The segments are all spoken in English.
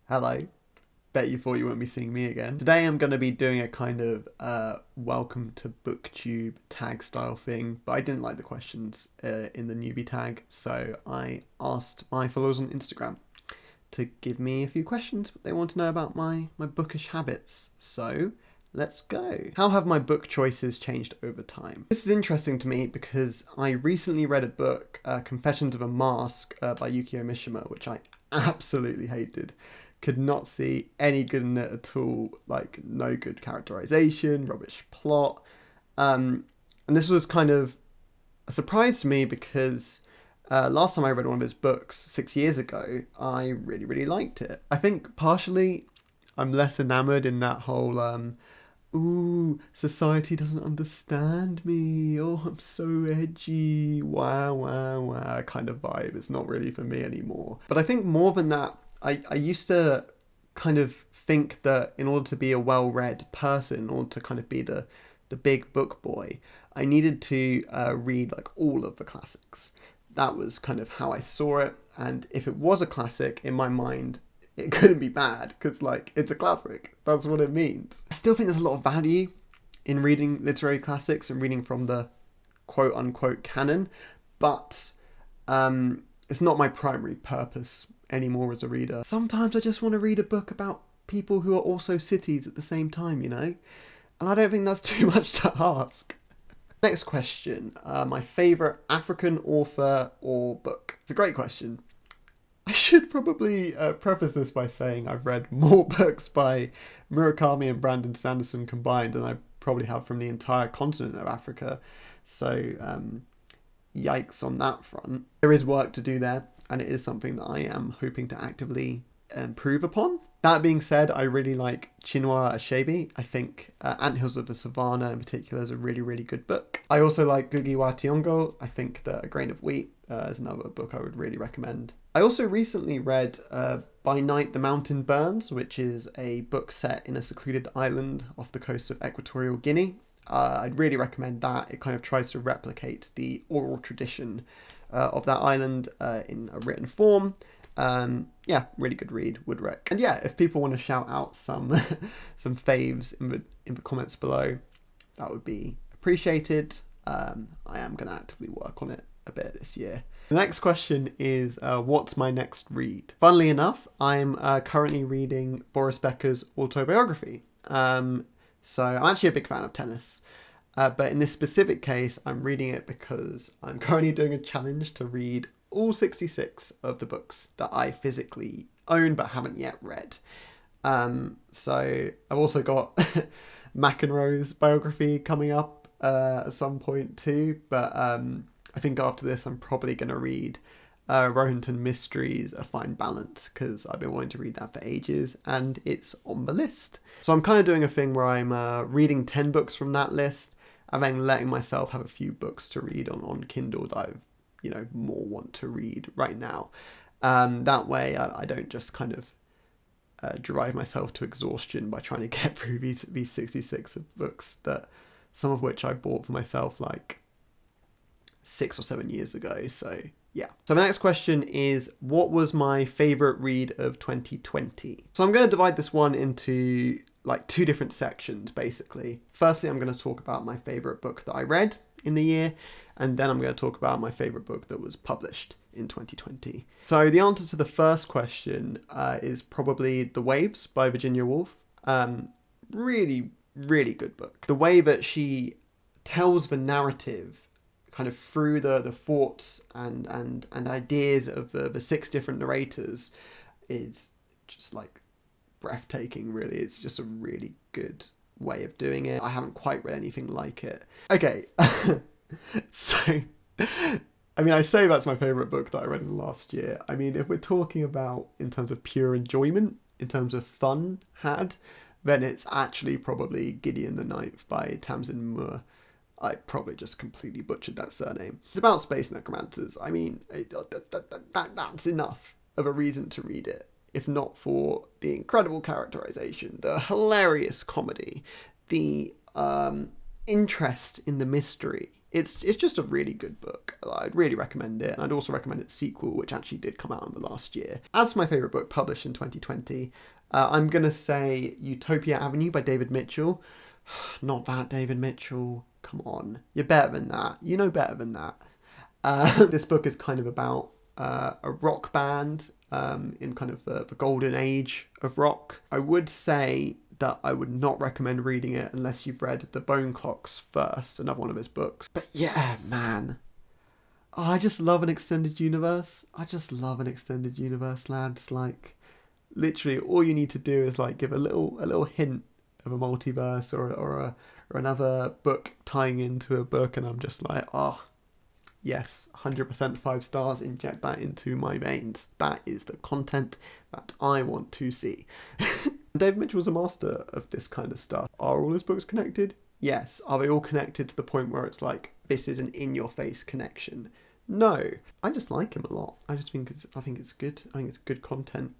Hello. Bet you thought you wouldn't be seeing me again. Today I'm going to be doing a kind of welcome to Booktube tag style thing, but I didn't like the questions in the newbie tag, so I asked my followers on Instagram to give me a few questions they want to know about my bookish habits. So let's go. How have my book choices changed over time? This is interesting to me because I recently read a book, Confessions of a Mask by Yukio Mishima, which I absolutely hated. Could not see any good in it at all, like no good characterization, rubbish plot. And this was kind of a surprise to me because last time I read one of his books 6 years ago, I really liked it. I think partially I'm less enamored in that whole ooh, society doesn't understand me, oh, I'm so edgy, wow kind of vibe. It's not really for me anymore. But I think more than that, I used to kind of think that in order to be a well-read person, in order to kind of be the big book boy, I needed to read like all of the classics. That was kind of how I saw it, and if it was a classic, in my mind, it couldn't be bad, because like, it's a classic. That's what it means. I still think there's a lot of value in reading literary classics and reading from the quote-unquote canon, but it's not my primary purpose anymore as a reader. Sometimes I just want to read a book about people who are also cities at the same time, you know? And I don't think that's too much to ask. Next question, my favourite African author or book? It's a great question. I should probably preface this by saying I've read more books by Murakami and Brandon Sanderson combined than I probably have from the entire continent of Africa. So, yikes on that front. There is work to do there, and it is something that I am hoping to actively improve upon. That being said, I really like Chinua Achebe. I think Anthills of the Savannah in particular is a really good book. I also like Ngũgĩ wa Thiong'o. I think that A Grain of Wheat is another book I would really recommend. I also recently read By Night the Mountain Burns, which is a book set in a secluded island off the coast of Equatorial Guinea. I'd really recommend that. It kind of tries to replicate the oral tradition of that island in a written form. Yeah, really good read, would rec. And yeah, if people want to shout out some some faves in the comments below, that would be appreciated. I am going to actively work on it a bit this year. The next question is, what's my next read? Funnily enough, I'm currently reading Boris Becker's autobiography. So I'm actually a big fan of tennis. But in this specific case, I'm reading it because I'm currently doing a challenge to read all 66 of the books that I physically own but haven't yet read. So I've also got McEnroe's biography coming up at some point too. But I think after this, I'm probably going to read Rohinton Mysteries, A Fine Balance, because I've been wanting to read that for ages and it's on the list. So I'm kind of doing a thing where I'm reading 10 books from that list and then letting myself have a few books to read on Kindle that I've, more want to read right now. That way I don't just kind of drive myself to exhaustion by trying to get through these 66 books, that some of which I bought for myself like 6 or 7 years ago. So yeah. So the next question is, what was my favourite read of 2020? So I'm going to divide this one into like two different sections, basically. Firstly, I'm going to talk about my favourite book that I read in the year, and then I'm going to talk about my favourite book that was published in 2020. So the answer to the first question is probably The Waves by Virginia Woolf. Really good book. The way that she tells the narrative kind of through the thoughts and ideas of the 6 different narrators is just like breathtaking, really. It's just a really good way of doing it. I haven't quite read anything like it. Okay, so I mean, I say that's my favourite book that I read in the last year. I mean, if we're talking about in terms of pure enjoyment, in terms of fun had, then it's actually probably Gideon the Ninth by Tamsyn Muir. I probably just completely butchered that surname. It's about space necromancers. I mean, that's enough of a reason to read it, if not for the incredible characterization, the hilarious comedy, the interest in the mystery, It's just a really good book. I'd really recommend it. And I'd also recommend its sequel, which actually did come out in the last year. As for my favourite book published in 2020, I'm going to say Utopia Avenue by David Mitchell. Not that David Mitchell. Come on. You're better than that. You know better than that. This book is kind of about a rock band in kind of the golden age of rock. I would say that I would not recommend reading it unless you've read The Bone Clocks first, another one of his books. But yeah, man. Oh, I just love an extended universe. I just love an extended universe, lads. Like, literally, all you need to do is like give a little hint of a multiverse or another book tying into a book, and I'm just like, oh, yes, 100% 5 stars, inject that into my veins. That is the content that I want to see. David Mitchell's a master of this kind of stuff. Are all his books connected? Yes. Are they all connected to the point where it's like, this is an in-your-face connection? No. I just like him a lot. I think it's good. I think it's good content.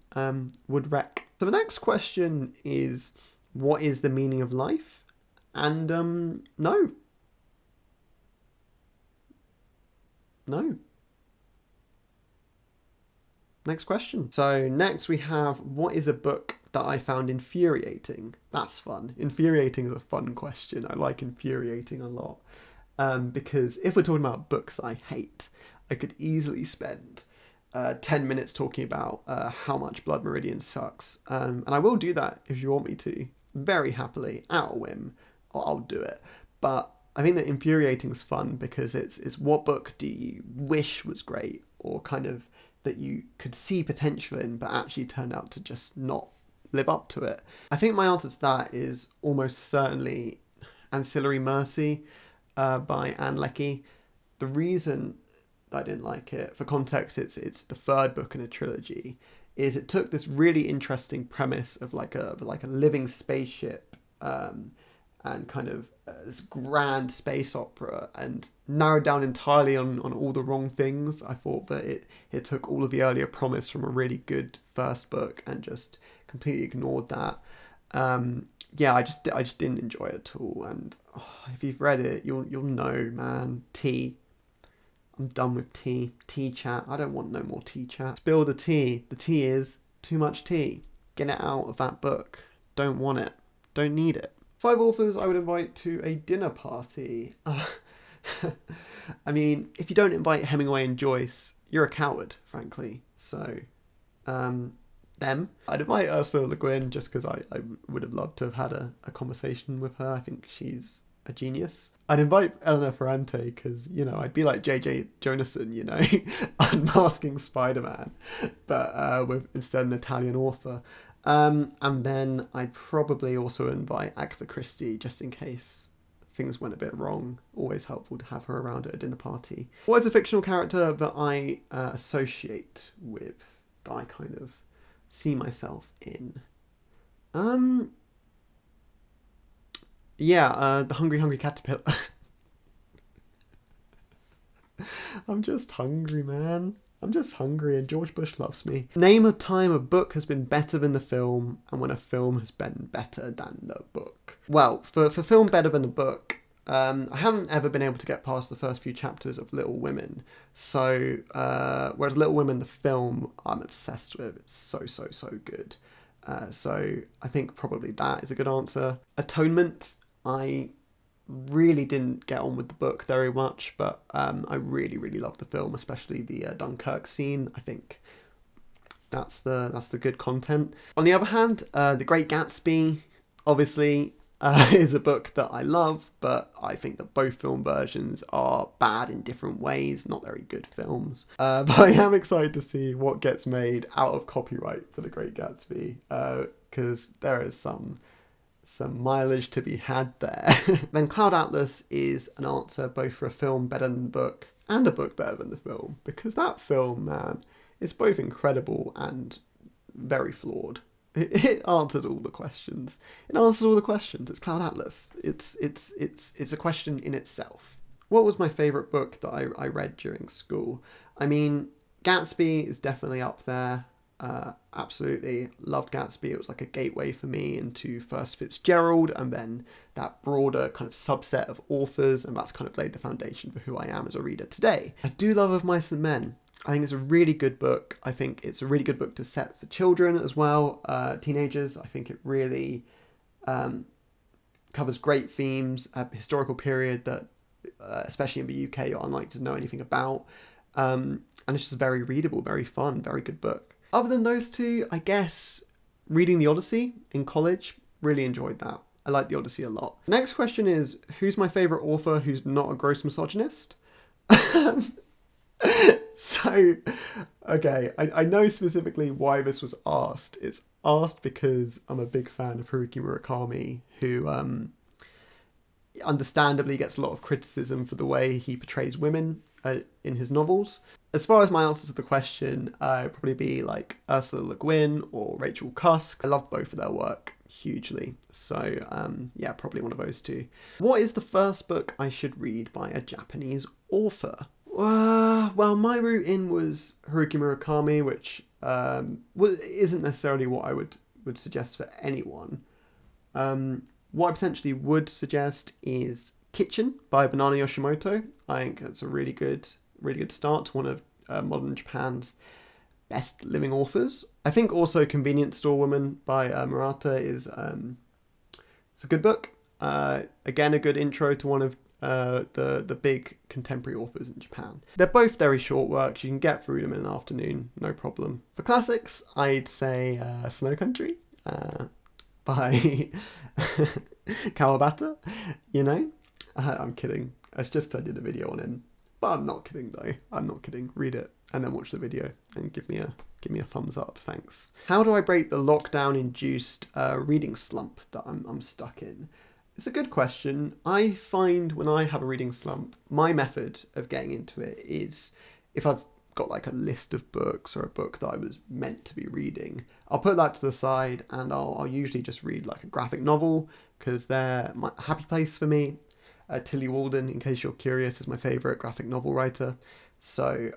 Would rec. So the next question is, what is the meaning of life? And no. No. Next question. So next we have, what is a book that I found infuriating? That's fun. Infuriating is a fun question. I like infuriating a lot. Because if we're talking about books I hate, I could easily spend 10 minutes talking about how much Blood Meridian sucks. And I will do that if you want me to. Very happily, out of whim, I'll do it. But I think that infuriating is fun because it's what book do you wish was great, or kind of that you could see potential in but actually turned out to just not live up to it. I think my answer to that is almost certainly Ancillary Mercy by Anne Leckie. The reason I didn't like it, for context, it's the third book in a trilogy, is it took this really interesting premise of like a living spaceship and kind of this grand space opera, and narrowed down entirely on all the wrong things. I thought that it took all of the earlier promise from a really good first book and just completely ignored that. Yeah, I just didn't enjoy it at all. And if you've read it, you'll know, man. Tea. I'm done with tea. Tea chat. I don't want no more tea chat. Spill the tea. The tea is too much tea. Get it out of that book. Don't want it. Don't need it. 5 authors I would invite to a dinner party. I mean, if you don't invite Hemingway and Joyce, you're a coward, frankly. So, them. I'd invite Ursula Le Guin just because I would have loved to have had a conversation with her. I think she's a genius. I'd invite Elena Ferrante because, you know, I'd be like J.J. Jonasson, you know, unmasking Spider-Man, but with instead an Italian author. And then I'd probably also invite Agatha Christie just in case things went a bit wrong. Always helpful to have her around at a dinner party. What is a fictional character that I associate with, that I kind of see myself in? Yeah, the Hungry Caterpillar. I'm just hungry, man. I'm just hungry, and George Bush loves me. Name a time a book has been better than the film, and when a film has been better than the book. Well, for film better than the book, I haven't ever been able to get past the first few chapters of Little Women. So, whereas Little Women, the film, I'm obsessed with. It's so good. So I think probably that is a good answer. Atonement, I really didn't get on with the book very much, but I really loved the film, especially the Dunkirk scene. I think that's the good content. On the other hand, The Great Gatsby, obviously, is a book that I love, but I think that both film versions are bad in different ways, not very good films. But I am excited to see what gets made out of copyright for The Great Gatsby, because there is some mileage to be had there. Then Cloud Atlas is an answer both for a film better than the book and a book better than the film, because that film, man, is both incredible and very flawed. It answers all the questions. It's Cloud Atlas. It's a question in itself. What was my favourite book that I read during school? I mean, Gatsby is definitely up there. Absolutely loved Gatsby. It was like a gateway for me into first Fitzgerald and then that broader kind of subset of authors, and that's kind of laid the foundation for who I am as a reader today. I do love Of Mice and Men. I think it's a really good book. I think it's a really good book to set for children as well, teenagers. I think it really covers great themes, a historical period that, especially in the UK, you're unlikely to know anything about. And it's just very readable, very fun, very good book. Other than those two, I guess reading the Odyssey in college, really enjoyed that. I like the Odyssey a lot. Next question is, who's my favourite author who's not a gross misogynist? So, okay, I know specifically why this was asked. It's asked because I'm a big fan of Haruki Murakami, who understandably gets a lot of criticism for the way he portrays women in his novels. As far as my answer to the question, it'd probably be like Ursula Le Guin or Rachel Cusk. I love both of their work hugely. So yeah, probably one of those two. What is the first book I should read by a Japanese author? Well, my route in was Haruki Murakami, which isn't necessarily what I would suggest for anyone. What I potentially would suggest is Kitchen by Banana Yoshimoto. I think it's a really good start to one of modern Japan's best living authors. I think also Convenience Store Woman by Murata is it's a good book. Again, a good intro to one of the big contemporary authors in Japan. They're both very short works. You can get through them in an afternoon, no problem. For classics, I'd say Snow Country by Kawabata. You know, I'm kidding. It's just I did a video on him, but I'm not kidding though. I'm not kidding. Read it and then watch the video and give me a thumbs up. Thanks. How do I break the lockdown-induced reading slump that I'm stuck in? It's a good question. I find when I have a reading slump, my method of getting into it is if I've got like a list of books or a book that I was meant to be reading, I'll put that to the side and I'll usually just read like a graphic novel because they're my happy place for me. Tillie Walden, in case you're curious, is my favourite graphic novel writer. So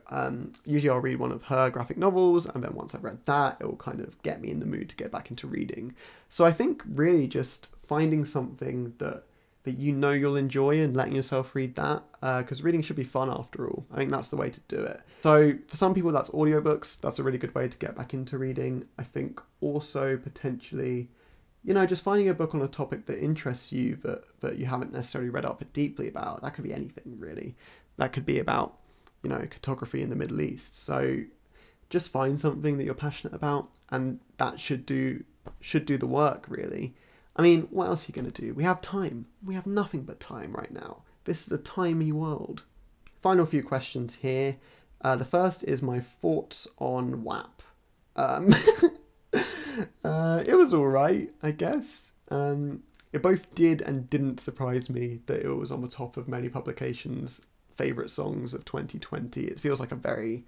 usually I'll read one of her graphic novels, and then once I've read that, it will kind of get me in the mood to get back into reading. So I think really just finding something that you know you'll enjoy and letting yourself read that, because reading should be fun after all. I think that's the way to do it. So for some people that's audiobooks, that's a really good way to get back into reading. I think also potentially, you know, just finding a book on a topic that interests you that you haven't necessarily read up deeply about. That could be anything really. That could be about, you know, cartography in the Middle East. So just find something that you're passionate about, and that should do the work really. I mean, what else are you going to do? We have time. We have nothing but time right now. This is a timey world. Final few questions here. The first is my thoughts on WAP. It was alright, I guess. It both did and didn't surprise me that it was on the top of many publications' favourite songs of 2020. It feels like a very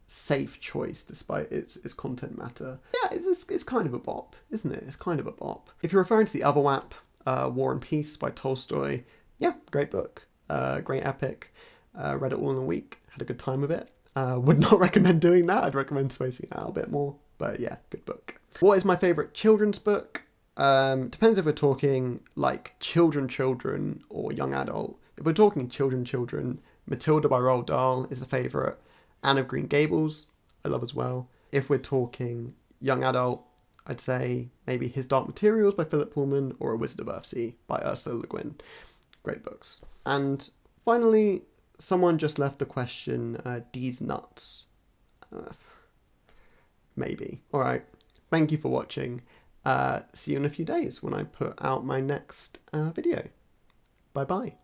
safe choice despite its content matter. Yeah, it's kind of a bop, isn't it? It's kind of a bop. If you're referring to the other WAP, War and Peace by Tolstoy, yeah, great book, great epic. Read it all in a week, had a good time with it. Would not recommend doing that. I'd recommend spacing it out a bit more, but yeah, good book. What is my favourite children's book? Depends if we're talking like children or young adult. If we're talking children, Matilda by Roald Dahl is a favourite. Anne of Green Gables, I love as well. If we're talking young adult, I'd say maybe His Dark Materials by Philip Pullman or A Wizard of Earthsea by Ursula Le Guin. Great books. And finally, someone just left the question, D's nuts. Maybe. Alright, thank you for watching. See you in a few days when I put out my next video. Bye bye.